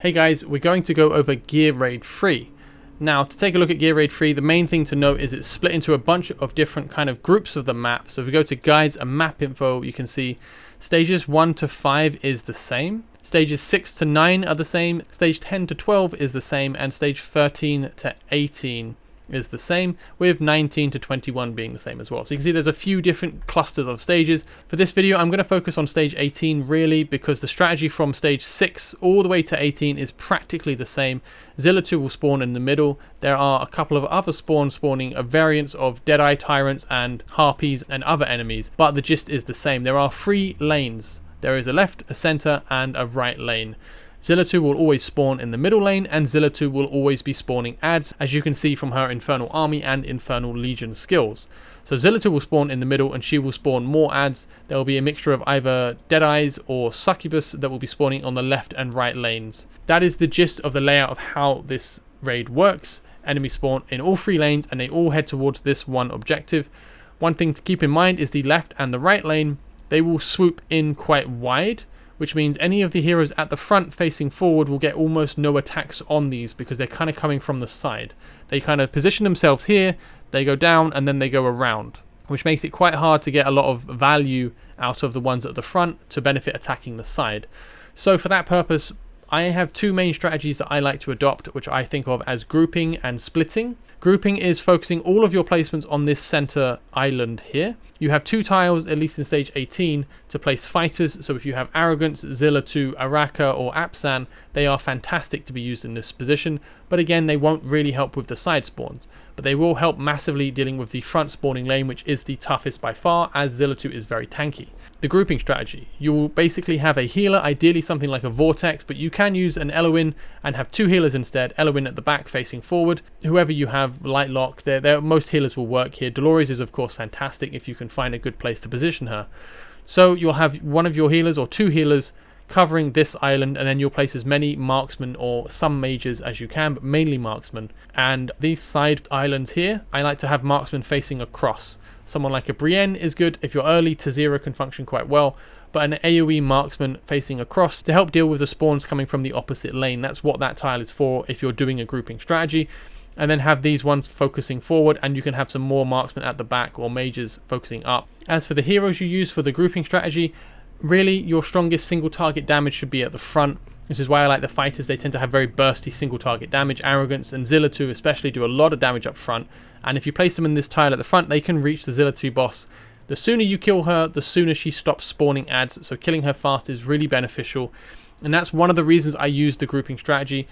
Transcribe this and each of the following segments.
Hey guys, we're going to go over Gear Raid 3. Now, to take a look at Gear Raid 3, the main thing to note is it's split into a bunch of different kind of groups of the map. So if we go to guides and map info, you can see stages 1 to 5 is the same. Stages 6 to 9 are the same. Stage 10 to 12 is the same. And stage 13 to 18 is the same, with 19 to 21 being the same as well. So you can see there's a few different clusters of stages. For this video, I'm going to focus on stage 18 really, because the strategy from stage 6 all the way to 18 is practically the same. Zilla 2 will spawn in the middle. There are a couple of other spawns spawning a variants of Deadeye Tyrants and Harpies and other enemies, but the gist is the same. There are 3 lanes. There is a left, a center, and a right lane. Zilla 2 will always spawn in the middle lane, and Zilla 2 will always be spawning adds, as you can see from her Infernal Army and Infernal Legion skills. So Zilla 2 will spawn in the middle, and she will spawn more adds. There will be a mixture of either Deadeyes or Succubus that will be spawning on the left and right lanes. That is the gist of the layout of how this raid works. Enemies spawn in all 3 lanes, and they all head towards this one objective. One thing to keep in mind is the left and the right lane. They will swoop in quite wide, which means any of the heroes at the front facing forward will get almost no attacks on these because they're kind of coming from the side. They kind of position themselves here, they go down, and then they go around, which makes it quite hard to get a lot of value out of the ones at the front to benefit attacking the side. So for that purpose, I have 2 main strategies that I like to adopt, which I think of as grouping and splitting. Grouping is focusing all of your placements on this center island here. You have 2 tiles, at least in stage 18, to place fighters. So if you have Arrogance, Zilla 2, Araka, or Apsan, they are fantastic to be used in this position. But again, they won't really help with the side spawns. But they will help massively dealing with the front spawning lane, which is the toughest by far, as Zilla 2 is very tanky. The grouping strategy. You will basically have a healer, ideally something like a Vortex, but you can use an Eloin and have 2 healers instead. Eloin at the back facing forward. Whoever you have, Lightlock, most healers will work here. Dolores is of course fantastic if you can find a good place to position her. So you'll have one of your healers or 2 healers covering this island, and then you'll place as many marksmen or some mages as you can, but mainly marksmen. And these side islands here, I like to have marksmen facing across. Someone like a Brienne is good. If you're early, Tazira can function quite well, but an AoE marksman facing across to help deal with the spawns coming from the opposite lane. That's what that tile is for if you're doing a grouping strategy. And then have these ones focusing forward, and you can have some more marksmen at the back or mages focusing up. As for the heroes you use for the grouping strategy, really your strongest single target damage should be at the front. This is why I like the fighters. They tend to have very bursty single target damage. Arrogance and Zilla 2 especially do a lot of damage up front, and if you place them in this tile at the front, they can reach the Zilla 2 boss. The sooner you kill her, the sooner she stops spawning adds, so killing her fast is really beneficial, and that's one of the reasons I use the grouping strategy.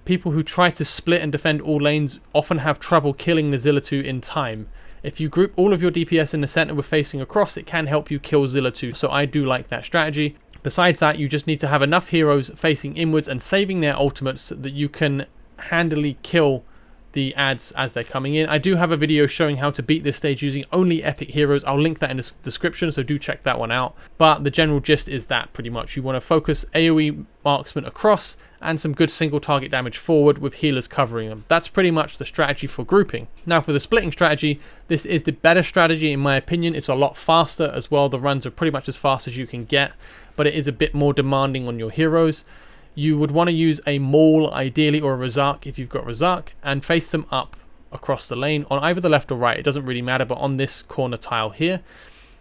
People who try to split and defend all lanes often have trouble killing the Zilla 2 in time. If you group all of your DPS in the center with facing across, it can help you kill Zilla 2, so I do like that strategy. Besides that, you just need to have enough heroes facing inwards and saving their ultimates so that you can handily kill the adds as they're coming in. I do have a video showing how to beat this stage using only epic heroes. I'll link that in the description, so do check that one out. But the general gist is that pretty much you want to focus AoE marksman across and some good single target damage forward with healers covering them. That's pretty much the strategy for grouping. Now for the splitting strategy, this is the better strategy in my opinion. It's a lot faster as well. The runs are pretty much as fast as you can get, but it is a bit more demanding on your heroes. You would want to use a Maul ideally, or a Razak if you've got Razak, and face them up across the lane on either the left or right. It doesn't really matter, but on this corner tile here.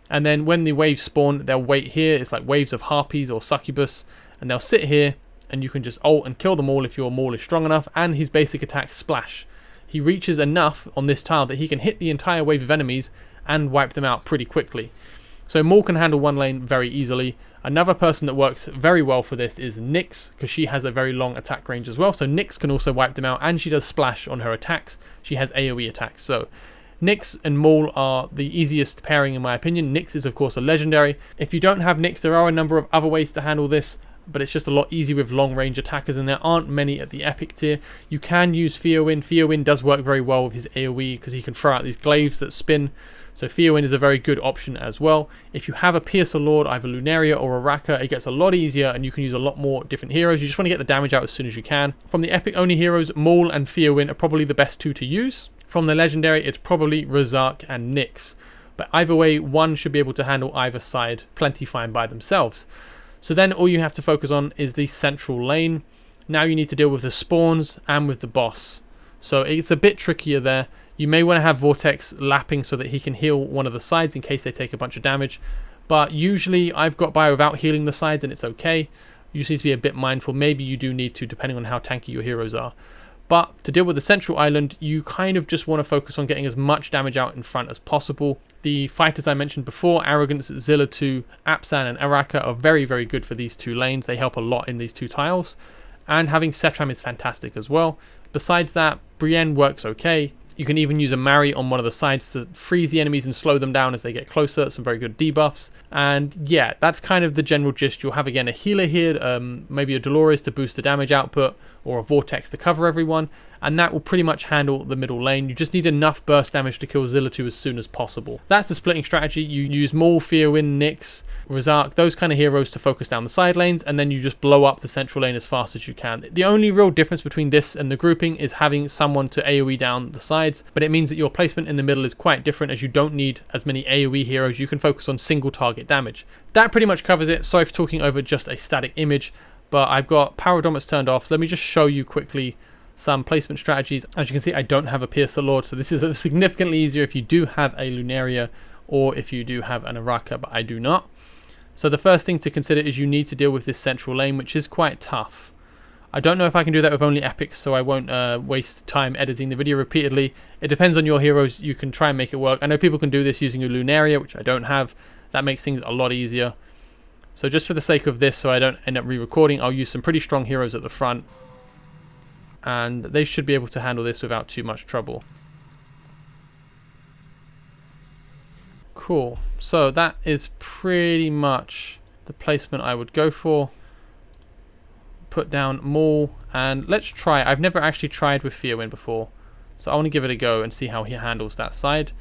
And then when the waves spawn, they'll wait here. It's like waves of Harpies or Succubus, and they'll sit here, and you can just ult and kill them all if your Maul is strong enough. And his basic attack, Splash. He reaches enough on this tile that he can hit the entire wave of enemies and wipe them out pretty quickly. So Maul can handle one lane very easily. Another person that works very well for this is Nyx, because she has a very long attack range as well. So Nyx can also wipe them out, and she does splash on her attacks. She has AoE attacks. So Nyx and Maul are the easiest pairing in my opinion. Nyx is of course a legendary. If you don't have Nyx, there are a number of other ways to handle this, but it's just a lot easier with long range attackers, and there aren't many at the epic tier. You can use Theowin. Theowin does work very well with his AoE because he can throw out these glaives that spin. So Theowin is a very good option as well. If you have a Piercer Lord, either Lunaria or Araka, it gets a lot easier and you can use a lot more different heroes. You just want to get the damage out as soon as you can. From the epic only heroes, Maul and Theowin are probably the best 2 to use. From the legendary, it's probably Razak and Nyx. But either way, one should be able to handle either side plenty fine by themselves. So then all you have to focus on is the central lane. Now you need to deal with the spawns and with the boss. So it's a bit trickier there. You may want to have Vortex lapping so that he can heal one of the sides in case they take a bunch of damage. But usually I've got by without healing the sides and it's okay. You just need to be a bit mindful. Maybe you do need to, depending on how tanky your heroes are. But to deal with the central island, you kind of just want to focus on getting as much damage out in front as possible. The fighters I mentioned before, Arrogance, Zilla 2, Apsan and Araka are very, very good for these two lanes. They help a lot in these two tiles. And having Setram is fantastic as well. Besides that, Brienne works okay. You can even use a Mary on one of the sides to freeze the enemies and slow them down as they get closer. Some very good debuffs. And yeah, that's kind of the general gist. You'll have again a healer here, maybe a Dolores to boost the damage output, or a Vortex to cover everyone. And that will pretty much handle the middle lane. You just need enough burst damage to kill Zilla 2 as soon as possible. That's the splitting strategy. You use Maul, Fearwind, Nyx, Razak, those kind of heroes to focus down the side lanes, and then you just blow up the central lane as fast as you can. The only real difference between this and the grouping is having someone to AoE down the sides, but it means that your placement in the middle is quite different, as you don't need as many AoE heroes. You can focus on single target damage. That pretty much covers it. Sorry for talking over just a static image, but I've got power odometer turned off, so let me just show you quickly some placement strategies. As you can see, I don't have a Piercer Lord, so this is significantly easier if you do have a Lunaria or if you do have an Araka, but I do not. So the first thing to consider is you need to deal with this central lane, which is quite tough. I don't know if I can do that with only epics, so I won't waste time editing the video repeatedly. It depends on your heroes. You can try and make it work. I know people can do this using a Lunaria, which I don't have. That makes things a lot easier. So just for the sake of this, so I don't end up re-recording, I'll use some pretty strong heroes at the front. And they should be able to handle this without too much trouble. Cool. So that is pretty much the placement I would go for. Put down Maul, and let's try. I've never actually tried with Fearwind before, so I want to give it a go and see how he handles that side.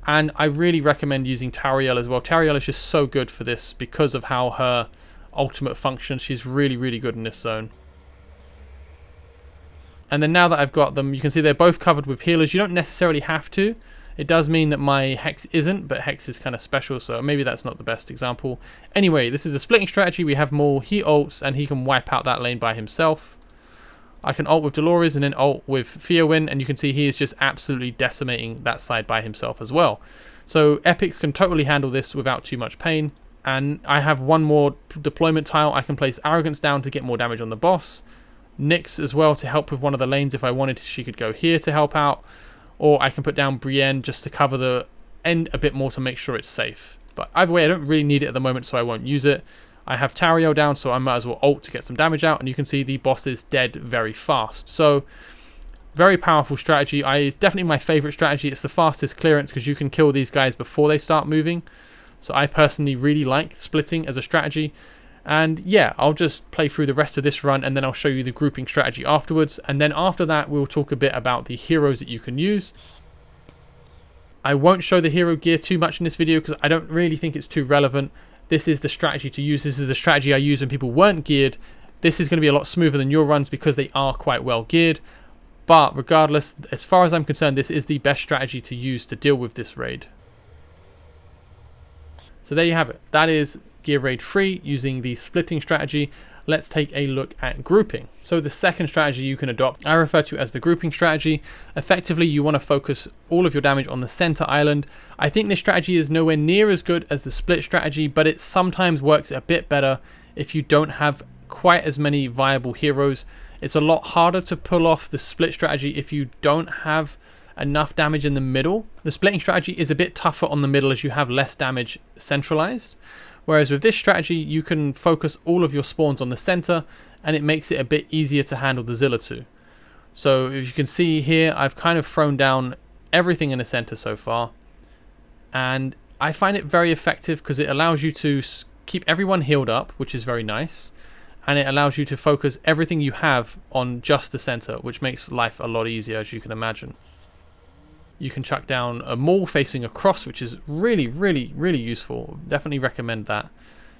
And I really recommend using Tariel as well. Tariel is just so good for this because of how her ultimate functions. She's really, really good in this zone. And then now that I've got them, you can see they're both covered with healers. You don't necessarily have to. It does mean that my Hex isn't, but Hex is kind of special, so maybe that's not the best example. Anyway, this is a splitting strategy. We have Maul, he ults, and he can wipe out that lane by himself. I can ult with Dolores and then ult with Fearwind, and you can see he is just absolutely decimating that side by himself as well. So epics can totally handle this without too much pain. And I have one more deployment tile. I can place Arrogance down to get more damage on the boss. Nyx as well to help with one of the lanes if I wanted. She could go here to help out. Or I can put down Brienne just to cover the end a bit more to make sure it's safe. But either way, I don't really need it at the moment, so I won't use it. I have Tariel down, so I might as well ult to get some damage out. And you can see the boss is dead very fast. So, very powerful strategy. It's definitely my favorite strategy. It's the fastest clearance because you can kill these guys before they start moving. So I personally really like splitting as a strategy. And yeah, I'll just play through the rest of this run and then I'll show you the grouping strategy afterwards. And then after that, we'll talk a bit about the heroes that you can use. I won't show the hero gear too much in this video because I don't really think it's too relevant. This is the strategy to use. This is the strategy I used when people weren't geared. This is going to be a lot smoother than your runs because they are quite well geared. But regardless, as far as I'm concerned, this is the best strategy to use to deal with this raid. So there you have it. That is Gear Raid 3 using the splitting strategy. Let's take a look at grouping. So the second strategy you can adopt, I refer to as the grouping strategy. Effectively, you want to focus all of your damage on the center island. I think this strategy is nowhere near as good as the split strategy, but it sometimes works a bit better if you don't have quite as many viable heroes. It's a lot harder to pull off the split strategy if you don't have enough damage in the middle. The splitting strategy is a bit tougher on the middle as you have less damage centralized. Whereas with this strategy, you can focus all of your spawns on the center and it makes it a bit easier to handle the Zilla 2. So if you can see here, I've kind of thrown down everything in the center so far. And I find it very effective because it allows you to keep everyone healed up, which is very nice. And it allows you to focus everything you have on just the center, which makes life a lot easier, as you can imagine. You can chuck down a Maul facing across, which is really, really, really useful. Definitely recommend that.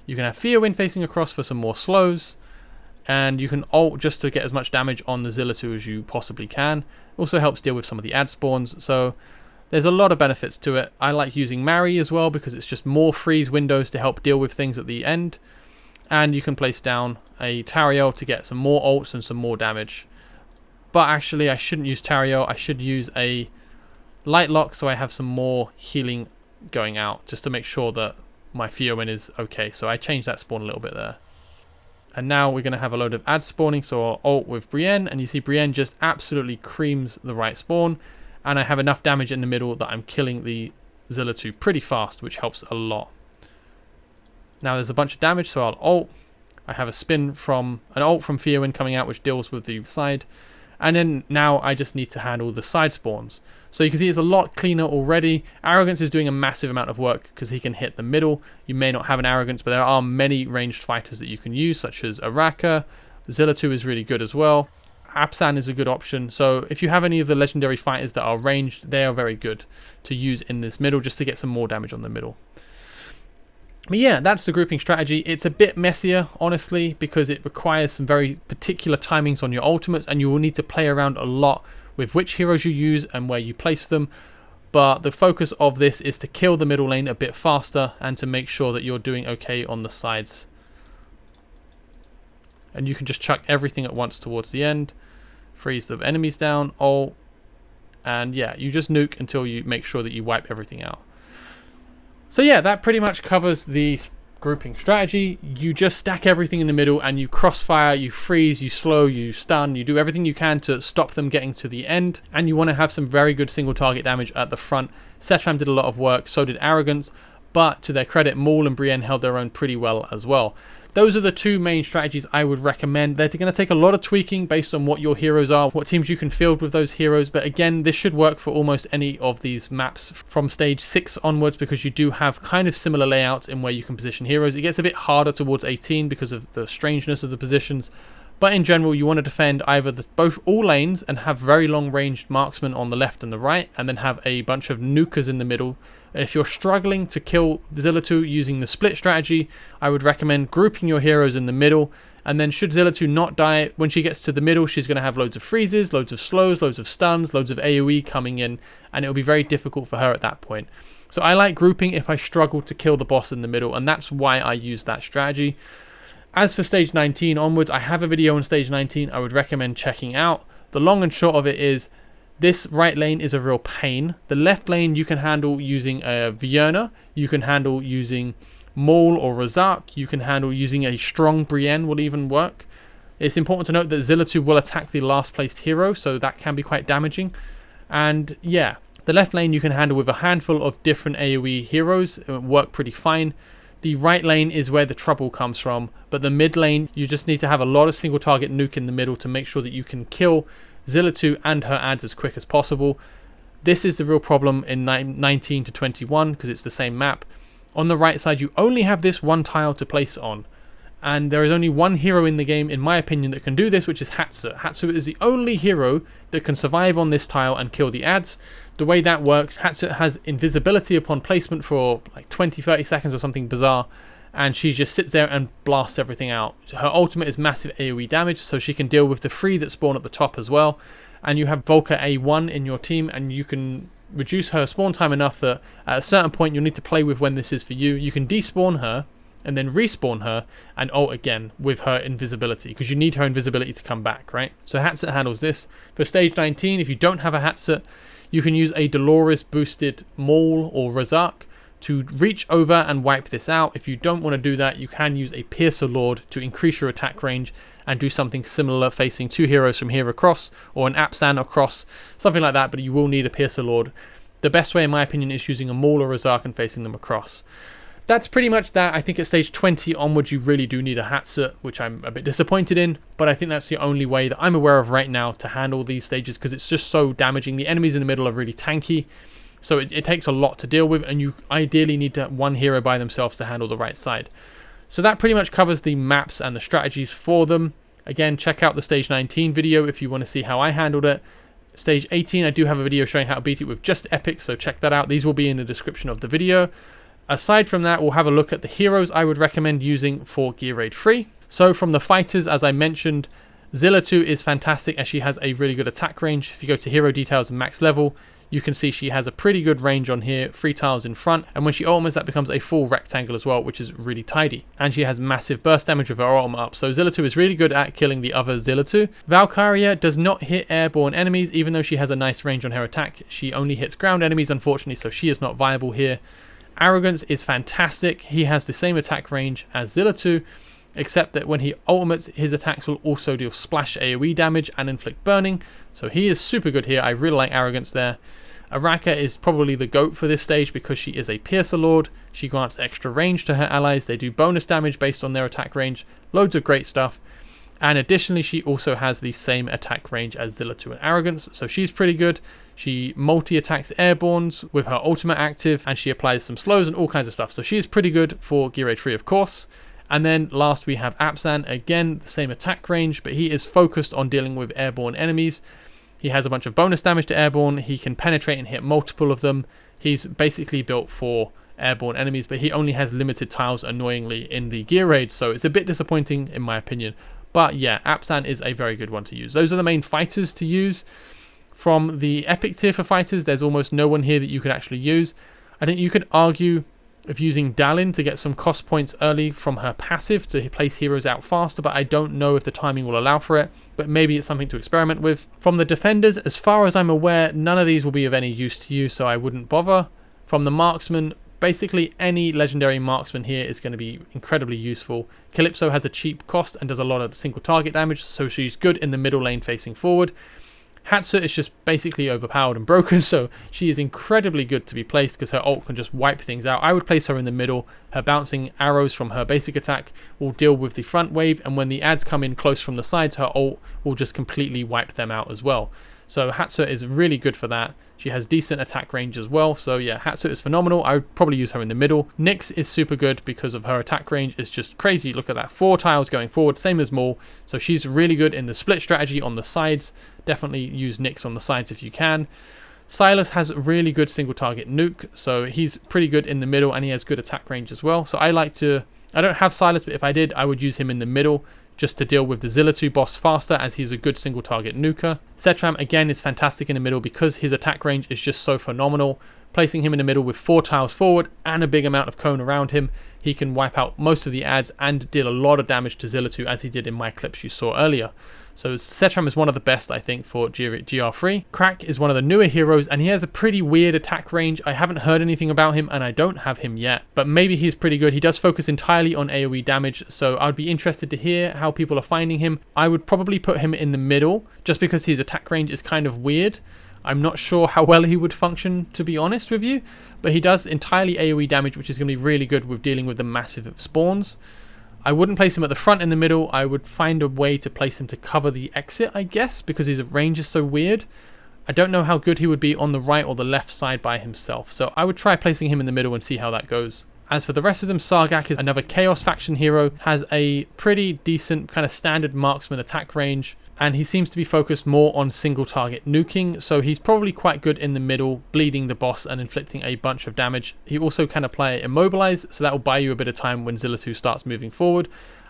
You can have Fearwind facing across for some more slows. And you can ult just to get as much damage on the Zilla 2 as you possibly can. Also helps deal with some of the ad spawns. So there's a lot of benefits to it. I like using Mary as well because it's just more freeze windows to help deal with things at the end. and you can place down a Tariel to get some more ults and some more damage. But actually I shouldn't use Tariel, I should use a Light Lock so I have some more healing going out, just to make sure that my Theoman is okay. So I changed that spawn a little bit there. And now we're going to have a load of ads spawning, so I'll ult with Brienne, and you see Brienne just absolutely creams the right spawn, and I have enough damage in the middle that I'm killing the Zilla 2 pretty fast, which helps a lot. Now there's a bunch of damage, so I'll ult. I have an ult from Theoman coming out, which deals with the side. And then now I just need to handle the side spawns. So you can see it's a lot cleaner already. Arrogance is doing a massive amount of work because he can hit the middle. You may not have an Arrogance, but there are many ranged fighters that you can use, such as Araka. Zilla 2 is really good as well. Absan is a good option. So if you have any of the legendary fighters that are ranged, they are very good to use in this middle, just to get some more damage on the middle. But yeah, that's the grouping strategy. It's a bit messier, honestly, because it requires some very particular timings on your ultimates, and you will need to play around a lot with which heroes you use and where you place them. But the focus of this is to kill the middle lane a bit faster and to make sure that you're doing okay on the sides. And you can just chuck everything at once towards the end. Freeze the enemies down, ult, and yeah, you just nuke until you make sure that you wipe everything out. So yeah, that pretty much covers the grouping strategy. You just stack everything in the middle and you crossfire, you freeze, you slow, you stun, you do everything you can to stop them getting to the end. And you want to have some very good single target damage at the front. Setram did a lot of work, so did Arrogance, but to their credit, Maul and Brienne held their own pretty well as well. Those are the two main strategies I would recommend. They're going to take a lot of tweaking based on what your heroes are, what teams you can field with those heroes. But again, this should work for almost any of these maps from stage 6 onwards, because you do have kind of similar layouts in where you can position heroes. It gets a bit harder towards 18 because of the strangeness of the positions. But in general, you want to defend either both all lanes and have very long-ranged marksmen on the left and the right, and then have a bunch of nukers in the middle. And if you're struggling to kill Zilla 2 using the split strategy, I would recommend grouping your heroes in the middle. And then should Zilla 2 not die, when she gets to the middle, she's going to have loads of freezes, loads of slows, loads of stuns, loads of AoE coming in, and it'll be very difficult for her at that point. So I like grouping if I struggle to kill the boss in the middle, and that's why I use that strategy. As for stage 19 onwards, I have a video on stage 19 I would recommend checking out. The long and short of it is, this right lane is a real pain. The left lane you can handle using a Vienna, you can handle using Maul or Razak, you can handle using a strong Brienne will even work. It's important to note that Zilla 2 will attack the last placed hero, so that can be quite damaging. And yeah, the left lane you can handle with a handful of different AoE heroes, it will work pretty fine. The right lane is where the trouble comes from, but the mid lane, you just need to have a lot of single target nuke in the middle to make sure that you can kill Zilla 2 and her ads as quick as possible. This is the real problem in 19 to 21, because it's the same map. On the right side, you only have this one tile to place on, and there is only one hero in the game, in my opinion, that can do this, which is Hatsu. Hatsu is the only hero that can survive on this tile and kill the ads. The way that works, Hatsu has invisibility upon placement for like 20-30 seconds or something bizarre, and she just sits there and blasts everything out. Her ultimate is massive AoE damage, so she can deal with the 3 that spawn at the top as well. And you have Volker A1 in your team, and you can reduce her spawn time enough that at a certain point you'll need to play with when this is for you. You can despawn her and then respawn her and ult again with her invisibility, because you need her invisibility to come back, right? So Hatset handles this. For stage 19, if you don't have a Hatset, you can use a Dolores boosted Maul or Razak to reach over and wipe this out. If you don't want to do that, you can use a Piercer Lord to increase your attack range and do something similar, facing 2 heroes from here across, or an Apsan across, something like that, but you will need a Piercer Lord. The best way, in my opinion, is using a Maul or Razak and facing them across. That's pretty much that. I think at stage 20 onwards, you really do need a Hatset, which I'm a bit disappointed in, but I think that's the only way that I'm aware of right now to handle these stages, because it's just so damaging. The enemies in the middle are really tanky, so it takes a lot to deal with, and you ideally need to have one hero by themselves to handle the right side. So that pretty much covers the maps and the strategies for them. Again, check out the stage 19 video if you want to see how I handled it. Stage 18, I do have a video showing how to beat it with just epics, so check that out. These will be in the description of the video. Aside from that, we'll have a look at the heroes I would recommend using for Gear Raid 3. So from the fighters, as I mentioned, Zilla 2 is fantastic as she has a really good attack range. If you go to hero details and max level, you can see she has a pretty good range on here, 3 tiles in front, and when she ultimates that becomes a full rectangle as well, which is really tidy. And she has massive burst damage with her ultimate up, so Zilla2 is really good at killing the other Zilla2. Valkyria does not hit airborne enemies, even though she has a nice range on her attack. She only hits ground enemies, unfortunately, so she is not viable here. Arrogance is fantastic. He has the same attack range as Zilla2, except that when he ultimates, his attacks will also deal splash AoE damage and inflict burning, so he is super good here. I really like Arrogance there. Araka is probably the GOAT for this stage because she is a Piercer Lord. She grants extra range to her allies. They do bonus damage based on their attack range. Loads of great stuff. And additionally, she also has the same attack range as Zilla2 and Arrogance, so she's pretty good. She multi-attacks airbornes with her ultimate active, and she applies some slows and all kinds of stuff. So she is pretty good for Gear Raid 3, of course. And then last we have Apsan. Again, the same attack range, but he is focused on dealing with airborne enemies. He has a bunch of bonus damage to airborne. He can penetrate and hit multiple of them. He's basically built for airborne enemies, but he only has limited tiles, annoyingly, in the Gear Raid, so it's a bit disappointing in my opinion. But yeah, Apsan is a very good one to use. Those are the main fighters to use. From the epic tier for fighters, there's almost no one here that you could actually use. I think you could argue of using Dalin to get some cost points early from her passive to place heroes out faster, but I don't know if the timing will allow for it, but maybe it's something to experiment with. From the defenders, as far as I'm aware, none of these will be of any use to you, so I wouldn't bother. From the marksman, basically any legendary marksman here is going to be incredibly useful. Calypso has a cheap cost and does a lot of single target damage, so she's good in the middle lane facing forward. Hatsu is just basically overpowered and broken, so she is incredibly good to be placed because her ult can just wipe things out. I would place her in the middle. Her bouncing arrows from her basic attack will deal with the front wave, and when the adds come in close from the sides, her ult will just completely wipe them out as well. So Hatsu is really good for that. She has decent attack range as well, so yeah, Hatsu is phenomenal. I would probably use her in the middle. Nyx is super good because of her attack range is just crazy. Look at that, 4 tiles going forward, same as Maul. So she's really good in the split strategy on the sides. Definitely use Nyx on the sides if you can. Silas has really good single target nuke, so he's pretty good in the middle and he has good attack range as well. So I don't have Silas, but if I did, I would use him in the middle just to deal with the Zilla2 boss faster, as he's a good single target nuker. Setram again is fantastic in the middle because his attack range is just so phenomenal. Placing him in the middle with 4 tiles forward and a big amount of cone around him, he can wipe out most of the adds and deal a lot of damage to Zilla2 as he did in my clips you saw earlier. So Setram is one of the best, I think, for GR3. Crack is one of the newer heroes, and he has a pretty weird attack range. I haven't heard anything about him, and I don't have him yet, but maybe he's pretty good. He does focus entirely on AoE damage, so I'd be interested to hear how people are finding him. I would probably put him in the middle, just because his attack range is kind of weird. I'm not sure how well he would function, to be honest with you, but he does entirely AoE damage, which is going to be really good with dealing with the massive spawns. I wouldn't place him at the front in the middle. I would find a way to place him to cover the exit, I guess, because his range is so weird. I don't know how good he would be on the right or the left side by himself, so I would try placing him in the middle and see how that goes. As for the rest of them, Sargak is another Chaos faction hero, has a pretty decent kind of standard marksman attack range, and he seems to be focused more on single target nuking, so he's probably quite good in the middle, bleeding the boss and inflicting a bunch of damage. He also can apply Immobilize, so that will buy you a bit of time when Zilla2 starts moving forward.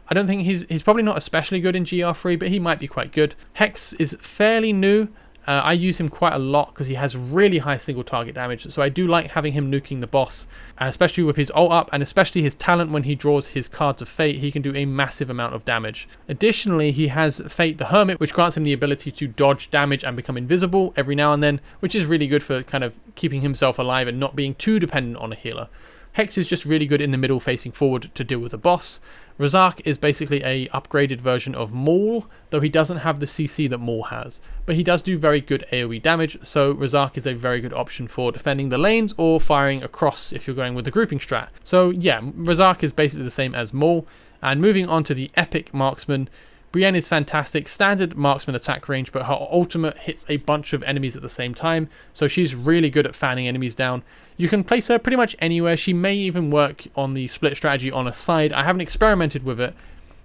I don't think he's probably not especially good in GR3, but he might be quite good. Hex is fairly new. I use him quite a lot because he has really high single target damage, so I do like having him nuking the boss, especially with his ult up, and especially his talent when he draws his cards of fate. He can do a massive amount of damage. Additionally, he has Fate the Hermit, which grants him the ability to dodge damage and become invisible every now and then, which is really good for kind of keeping himself alive and not being too dependent on a healer. Hex is just really good in the middle facing forward to deal with the boss. Razak is basically a upgraded version of Maul, though he doesn't have the CC that Maul has. But he does do very good AoE damage, so Razak is a very good option for defending the lanes or firing across if you're going with the grouping strat. So yeah, Razak is basically the same as Maul. And moving on to the epic marksman, Brienne is fantastic, standard marksman attack range, but her ultimate hits a bunch of enemies at the same time, so she's really good at fanning enemies down. You can place her pretty much anywhere. She may even work on the split strategy on a side. I haven't experimented with it,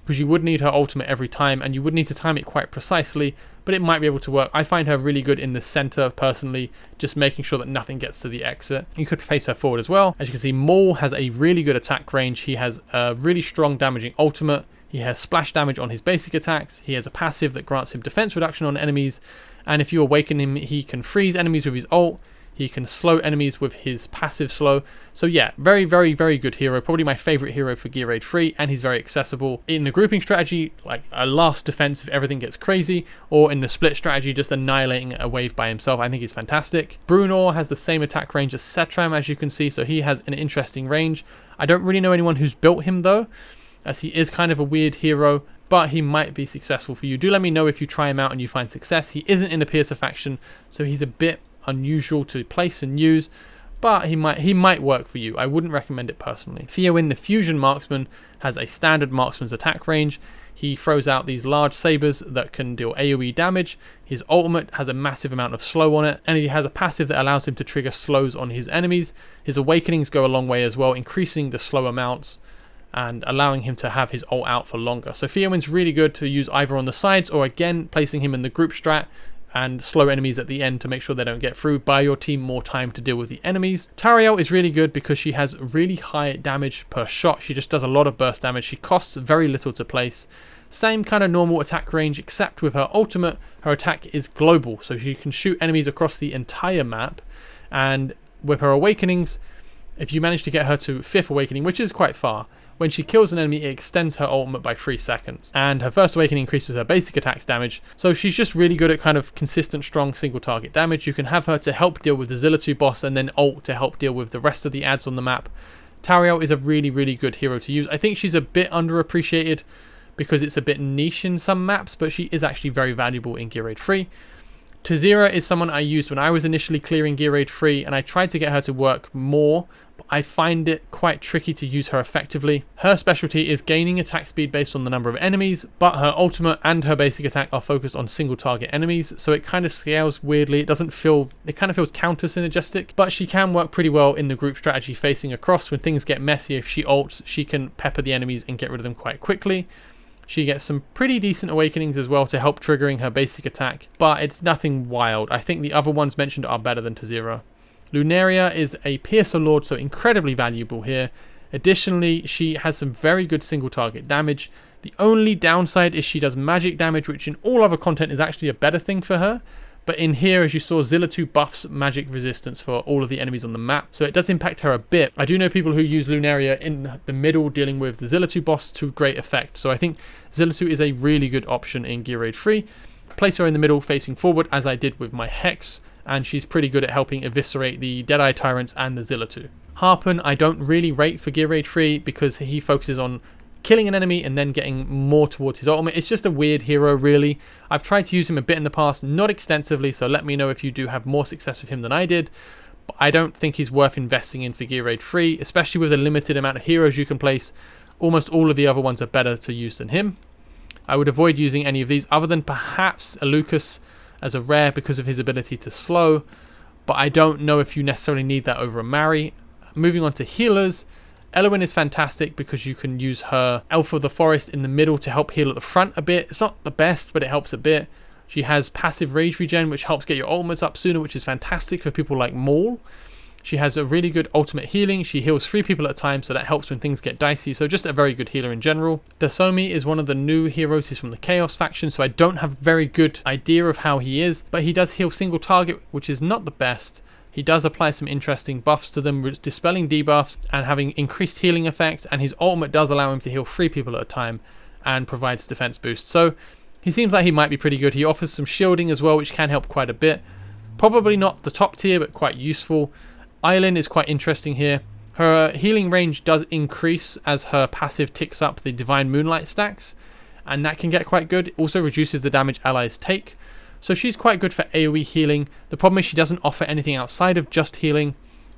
because you would need her ultimate every time, and you would need to time it quite precisely, but it might be able to work. I find her really good in the center, personally, just making sure that nothing gets to the exit. You could place her forward as well. As you can see, Maul has a really good attack range. He has a really strong damaging ultimate. He has splash damage on his basic attacks. He has a passive that grants him defense reduction on enemies. And if you awaken him, he can freeze enemies with his ult. He can slow enemies with his passive slow. So yeah, very, very, very good hero. Probably my favorite hero for Gear Raid 3, and he's very accessible. In the grouping strategy, like a last defense if everything gets crazy, or in the split strategy, just annihilating a wave by himself, I think he's fantastic. Brunor has the same attack range as Setram, as you can see, so he has an interesting range. I don't really know anyone who's built him though, as he is kind of a weird hero, but he might be successful for you. Do let me know if you try him out and you find success. He isn't in the Piercer faction, so he's a bit unusual to place and use, but he might work for you. I wouldn't recommend it personally. Theowen, the Fusion Marksman, has a standard marksman's attack range. He throws out these large sabers that can deal AoE damage. His ultimate has a massive amount of slow on it, and he has a passive that allows him to trigger slows on his enemies. His awakenings go a long way as well, increasing the slow amounts and allowing him to have his ult out for longer. So Theowen's really good to use either on the sides, or again placing him in the group strat and slow enemies at the end to make sure they don't get through. Buy your team more time to deal with the enemies. Tariel is really good because she has really high damage per shot. She just does a lot of burst damage. She costs very little to place. Same kind of normal attack range, except with her ultimate, her attack is global, so she can shoot enemies across the entire map. And with her awakenings, if you manage to get her to 5th awakening, which is quite far, when she kills an enemy, it extends her ultimate by 3 seconds. And her first awakening increases her basic attacks damage. So she's just really good at kind of consistent, strong single target damage. You can have her to help deal with the Zilla2 boss and then ult to help deal with the rest of the adds on the map. Tariel is a really, really good hero to use. I think she's a bit underappreciated because it's a bit niche in some maps, but she is actually very valuable in Gear Raid 3. Tazira is someone I used when I was initially clearing Gear Raid 3, and I tried to get her to work more, but I find it quite tricky to use her effectively. Her specialty is gaining attack speed based on the number of enemies, but her ultimate and her basic attack are focused on single target enemies, so it kind of scales weirdly. It kind of feels counter synergistic, but she can work pretty well in the group strategy facing across. When things get messy, if she ults, she can pepper the enemies and get rid of them quite quickly. She gets some pretty decent awakenings as well to help triggering her basic attack, but it's nothing wild. I think the other ones mentioned are better than Tazira. Lunaria is a Piercer Lord, so incredibly valuable here. Additionally, she has some very good single target damage. The only downside is she does magic damage, which in all other content is actually a better thing for her. But in here, as you saw, Zilla2 buffs magic resistance for all of the enemies on the map, so it does impact her a bit. I do know people who use Lunaria in the middle dealing with the Zilla2 boss to great effect, so I think Zilla2 is a really good option in Gear Raid 3. Place her in the middle facing forward, as I did with my Hex, and she's pretty good at helping eviscerate the Deadeye Tyrants and the Zilla2. Harpen I don't really rate for Gear Raid 3 because he focuses on killing an enemy and then getting more towards his ultimate. It's just a weird hero, really. I've tried to use him a bit in the past, not extensively, so let me know if you do have more success with him than I did. But I don't think he's worth investing in for Gear Raid 3, especially with the limited amount of heroes you can place. Almost all of the other ones are better to use than him. I would avoid using any of these other than perhaps a Lucas as a rare because of his ability to slow, but I don't know if you necessarily need that over a Mari. Moving on to healers, Elowin is fantastic because you can use her Elf of the Forest in the middle to help heal at the front a bit. It's not the best, but it helps a bit. She has passive rage regen, which helps get your ultimates up sooner, which is fantastic for people like Maul. She has a really good ultimate healing. She heals 3 people at a time, so that helps when things get dicey. So just a very good healer in general. Dasomi is one of the new heroes. He's from the Chaos faction, so I don't have a very good idea of how he is, but he does heal single target, which is not the best. He does apply some interesting buffs to them, dispelling debuffs and having increased healing effect, and his ultimate does allow him to heal 3 people at a time and provides defense boost. So he seems like he might be pretty good. He offers some shielding as well, which can help quite a bit. Probably not the top tier, but quite useful. Eileen is quite interesting here. Her healing range does increase as her passive ticks up the Divine Moonlight stacks, and that can get quite good. It also reduces the damage allies take. So she's quite good for AoE healing. The problem is she doesn't offer anything outside of just healing,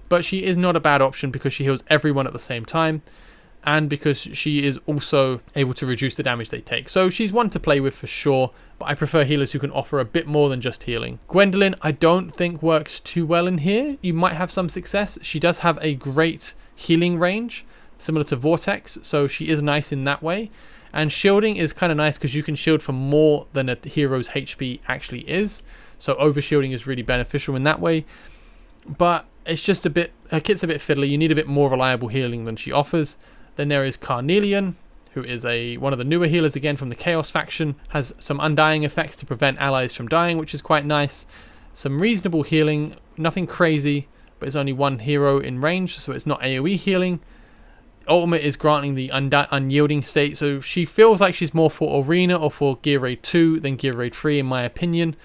but she is not a bad option because she heals everyone at the same time, and because she is also able to reduce the damage they take. So she's one to play with for sure, but I prefer healers who can offer a bit more than just healing. Gwendolyn I don't think works too well in here. You might have some success. She does have a great healing range, similar to Vortex, so she is nice in that way. And shielding is kind of nice because you can shield for more than a hero's HP actually is. So overshielding is really beneficial in that way. But it's just a bit, her kit's a bit fiddly. You need a bit more reliable healing than she offers. Then there is Carnelian, who is one of the newer healers again from the Chaos faction. Has some undying effects to prevent allies from dying, which is quite nice. Some reasonable healing. nothing crazy, but it's only one hero in range, so it's not AoE healing. Ultimate is granting the unyielding state, so she feels like she's more for Arena or for Gear Raid 2 than Gear Raid 3 in my opinion.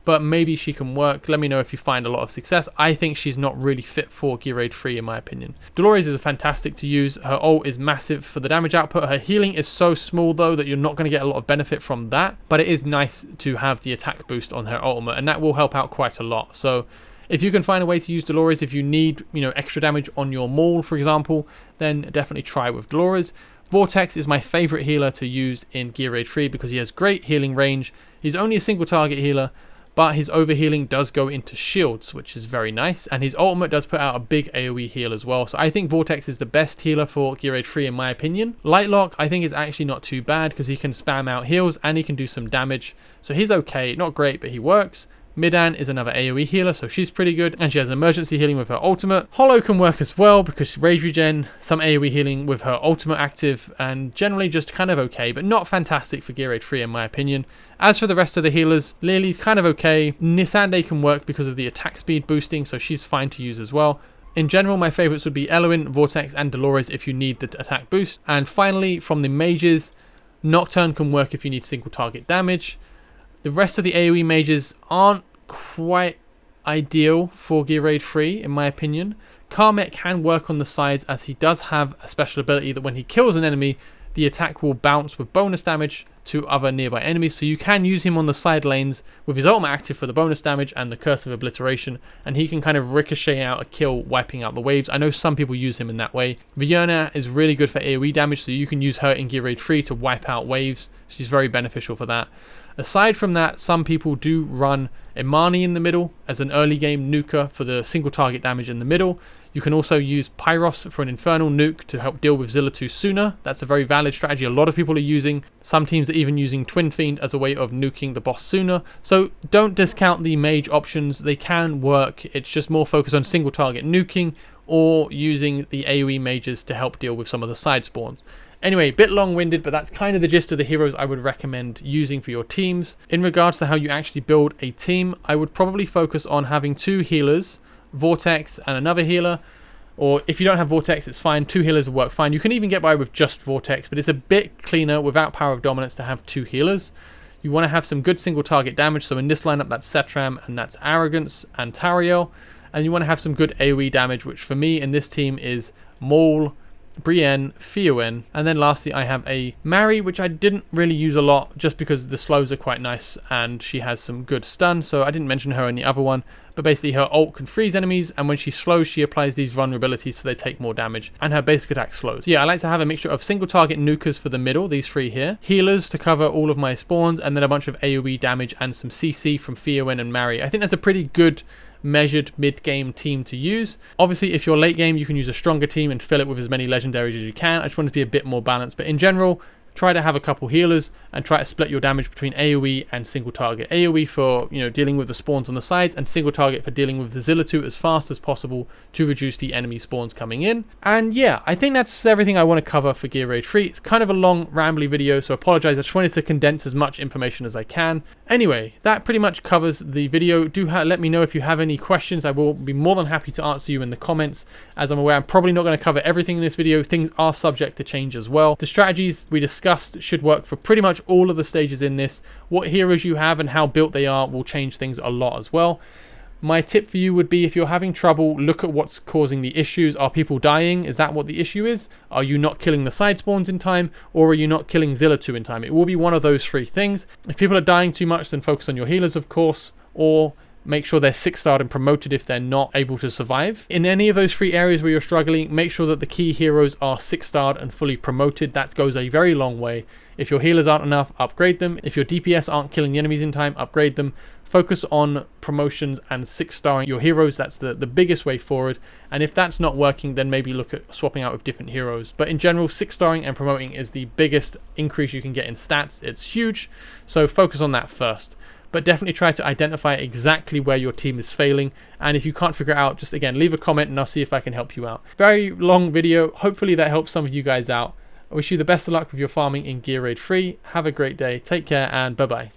But maybe she can work. Let me know if you find a lot of success. I think she's not really fit for Gear Raid 3 in my opinion. Dolores is fantastic to use. Her ult is massive for the damage output. Her healing is so small though that you're not going to get a lot of benefit from that. But it is nice to have the attack boost on her ultimate, and that will help out quite a lot. So if you can find a way to use Dolores, if you need, extra damage on your maul, for example, then definitely try with Dolores. Vortex is my favorite healer to use in Gear Raid 3 because he has great healing range. He's only a single target healer, but his overhealing does go into shields, which is very nice, and his ultimate does put out a big AoE heal as well. So I think Vortex is the best healer for Gear Raid 3 in my opinion. Lightlock I think is actually not too bad because he can spam out heals and he can do some damage. So he's okay, not great, but he works. Midan is another AoE healer, so she's pretty good, and she has emergency healing with her ultimate. Hollow can work as well because rage regen, some AoE healing with her ultimate active, and generally just kind of okay, but not fantastic for Gear Raid 3 in my opinion. As for the rest of the healers, Lily's kind of okay. Nisande can work because of the attack speed boosting, so she's fine to use as well. In general, my favorites would be Eloin, Vortex, and Dolores if you need the attack boost. And finally, from the mages, Nocturne can work if you need single target damage. The rest of the AoE mages aren't quite ideal for Gear Raid 3 in my opinion. Karmet can work on the sides as he does have a special ability that when he kills an enemy, the attack will bounce with bonus damage to other nearby enemies, so you can use him on the side lanes with his ultimate active for the bonus damage and the Curse of Obliteration, and he can kind of ricochet out a kill, wiping out the waves. I know some people use him in that way. Vierna is really good for AoE damage, so you can use her in Gear Raid 3 to wipe out waves. She's very beneficial for that. Aside from that, some people do run Imani in the middle as an early game nuker for the single target damage in the middle. You can also use Pyros for an infernal nuke to help deal with Zillitu sooner. That's a very valid strategy a lot of people are using. Some teams are even using Twin Fiend as a way of nuking the boss sooner. So don't discount the mage options. They can work. It's just more focused on single target nuking or using the AoE mages to help deal with some of the side spawns. Anyway, a bit long-winded, but that's kind of the gist of the heroes I would recommend using for your teams. In regards to how you actually build a team, I would probably focus on having 2 healers, Vortex and another healer. Or if you don't have Vortex, it's fine. 2 healers will work fine. You can even get by with just Vortex, but it's a bit cleaner without Power of Dominance to have 2 healers. You want to have some good single target damage. So in this lineup, that's Setram and that's Arrogance and Tariel. And you want to have some good AoE damage, which for me in this team is Maul, Brienne, Fioen, and then lastly I have a Mary, which I didn't really use a lot just because the slows are quite nice and she has some good stun, so I didn't mention her in the other one. But basically her ult can freeze enemies, and when she slows she applies these vulnerabilities so they take more damage, and her basic attack slows. Yeah, I like to have a mixture of single target nukers for the middle, these 3 here, healers to cover all of my spawns, and then a bunch of AoE damage and some CC from Fioen and Mary. I think that's a pretty good measured mid-game team to use. Obviously if you're late game you can use a stronger team and fill it with as many legendaries as you can. I just want it to be a bit more balanced, but in general try to have a couple healers and try to split your damage between AoE and single target. AoE for dealing with the spawns on the sides, and single target for dealing with the Zillitu as fast as possible to reduce the enemy spawns coming in. And yeah, I think that's everything I want to cover for Gear Raid 3. It's kind of a long rambly video, so I apologize. I just wanted to condense as much information as I can. Anyway, that pretty much covers the video. Do let me know if you have any questions. I will be more than happy to answer you in the comments. As I'm aware, I'm probably not going to cover everything in this video. Things are subject to change as well. The strategies we discussed should work for pretty much all of the stages in this. What heroes you have and how built they are will change things a lot as well. My tip for you would be, if you're having trouble, look at what's causing the issues. Are people dying? Is that what the issue is? Are you not killing the side spawns in time? Or are you not killing Zillitu in time? It will be one of those 3 things. If people are dying too much, then focus on your healers, of course, or make sure they're 6-starred and promoted if they're not able to survive. In any of those 3 areas where you're struggling, make sure that the key heroes are 6-starred and fully promoted. That goes a very long way. If your healers aren't enough, upgrade them. If your DPS aren't killing the enemies in time, upgrade them. Focus on promotions and 6-starring your heroes. That's the biggest way forward. And if that's not working, then maybe look at swapping out with different heroes. But in general, 6-starring and promoting is the biggest increase you can get in stats. It's huge, so focus on that first. But definitely try to identify exactly where your team is failing. And if you can't figure it out, just again, leave a comment and I'll see if I can help you out. Very long video. Hopefully that helps some of you guys out. I wish you the best of luck with your farming in Gear Raid 3. Have a great day. Take care and bye-bye.